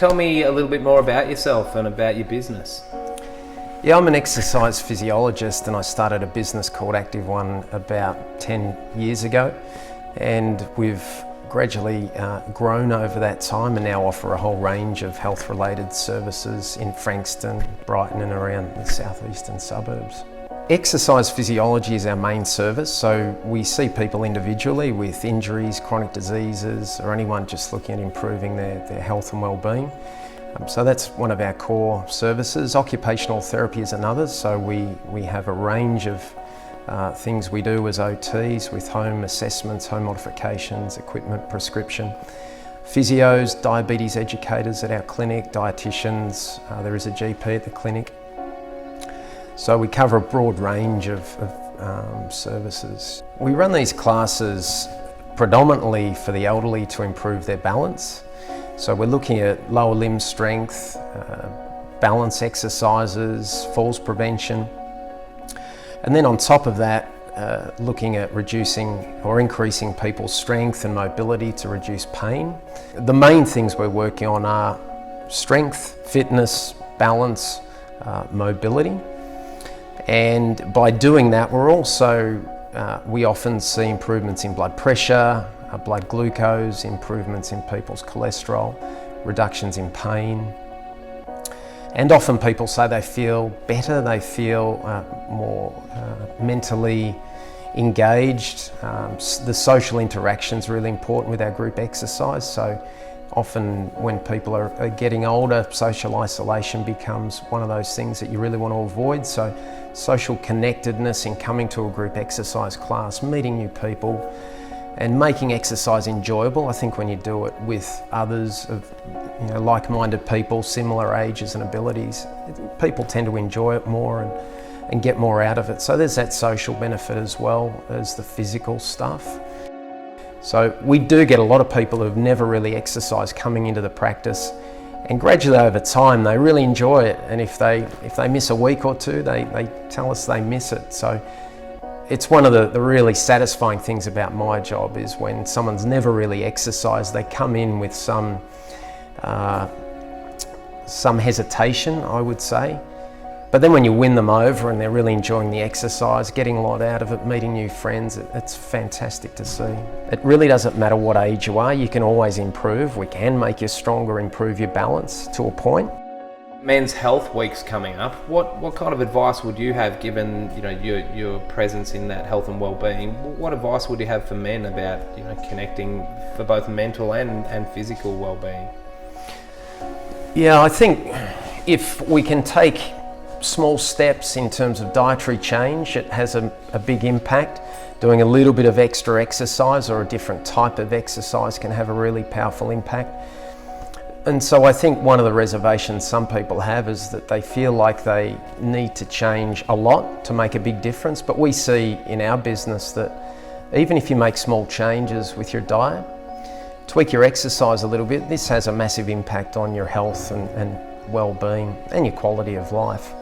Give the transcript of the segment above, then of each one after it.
Tell me a little bit more about yourself and about your business. Yeah, I'm an exercise physiologist and I started a business called Active One about 10 years ago, and we've gradually grown over that time and now offer a whole range of health related services in Frankston, Brighton and around the southeastern suburbs. Exercise physiology is our main service, so we see people individually with injuries, chronic diseases, or anyone just looking at improving their health and well-being. So that's one of our core services. Occupational therapy is another, so we have a range of things we do as OTs with home assessments, home modifications, equipment, prescription. Physios, diabetes educators at our clinic, dietitians, there is a GP at the clinic. So we cover a broad range of services. We run these classes predominantly for the elderly to improve their balance. So we're looking at lower limb strength, balance exercises, falls prevention. And then on top of that, looking at reducing or increasing people's strength and mobility to reduce pain. The main things we're working on are strength, fitness, balance, mobility. And by doing that, we're also, we often see improvements in blood pressure, blood glucose, improvements in people's cholesterol, reductions in pain. And often people say they feel better, they feel more mentally engaged. The social interaction is really important with our group exercise. So often when people are getting older, social isolation becomes one of those things that you really want to avoid. So social connectedness in coming to a group exercise class, meeting new people, and making exercise enjoyable. I think when you do it with others of like-minded people, similar ages and abilities, people tend to enjoy it more and get more out of it. So there's that social benefit as well as the physical stuff. So we do get a lot of people who've never really exercised coming into the practice, and gradually over time they really enjoy it, and if they miss a week or two, they tell us they miss it. So it's one of the really satisfying things about my job is when someone's never really exercised, they come in with some hesitation, I would say. But then when you win them over and they're really enjoying the exercise, getting a lot out of it, meeting new friends, it's fantastic to see. It really doesn't matter what age you are, you can always improve. We can make you stronger, improve your balance to a point. Men's Health Week's coming up. What kind of advice would you have, given your presence in that health and well-being? What advice would you have for men about connecting for both mental and physical well-being? Yeah, I think if we can take small steps in terms of dietary change, it has a big impact. Doing a little bit of extra exercise or a different type of exercise can have a really powerful impact. And so I think one of the reservations some people have is that they feel like they need to change a lot to make a big difference. But we see in our business that even if you make small changes with your diet, tweak your exercise a little bit, this has a massive impact on your health and well-being and your quality of life.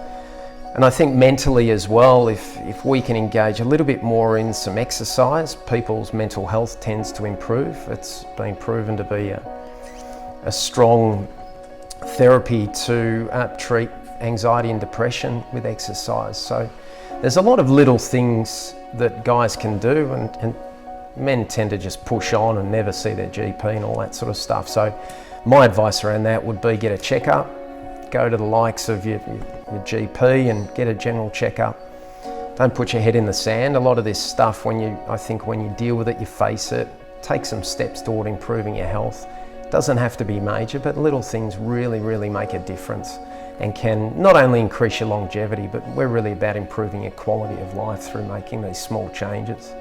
And I think mentally as well, if we can engage a little bit more in some exercise, people's mental health tends to improve. It's been proven to be a strong therapy to treat anxiety and depression with exercise. So there's a lot of little things that guys can do, and men tend to just push on and never see their GP and all that sort of stuff. So my advice around that would be get a checkup, go to the likes of your GP and get a general checkup. Don't put your head in the sand. A lot of this stuff, I think when you deal with it, you face it, take some steps toward improving your health. Doesn't have to be major, but little things really, really make a difference and can not only increase your longevity, but we're really about improving your quality of life through making these small changes.